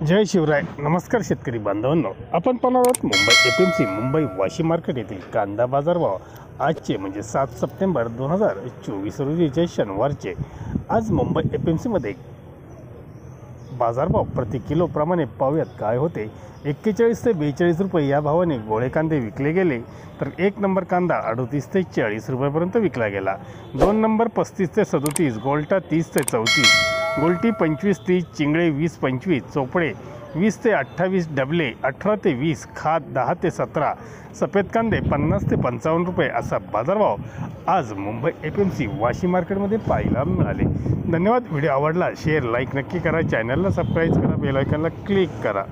जय शिवराय. नमस्कार शेतकरी बांधवांनो, आपण पाहणार आहोत मुंबई एपीएमसी मुंबई वाशी मार्केट येथील कांदा बाजारभाव आजचे म्हणजे 7 सप्टेंबर 2024 रोजीचे शनिवारचे. आज मुंबई एपीएमसीमध्ये बाजारभाव प्रति किलो प्रमाणे पाहूयात काय होते. 41 ते 42 रुपये या भावाने गोळे कांदे विकले गेले, तर 1 नंबर कांदा 38 ते 40 रुपयापर्यंत विकला गेला. 2 नंबर 35 ते 37, गोल्टा 30 ते 34, गोल्टी 25-30, चिंगळे 20-25, चोपडे 20 ते 28, डबले 18 ते 20, खाद 10 ते 17, सफेद कांदे 50 ते 55 रुपये असा बाजारभाव आज मुंबई एपीएमसी वाशी मार्केटमध्ये पाहायला मिळाले. धन्यवाद. व्हिडिओ आवडला शेअर लाईक नक्की करा. चॅनलला सबस्क्राईब करा. बेल आयकॉनला क्लिक करा.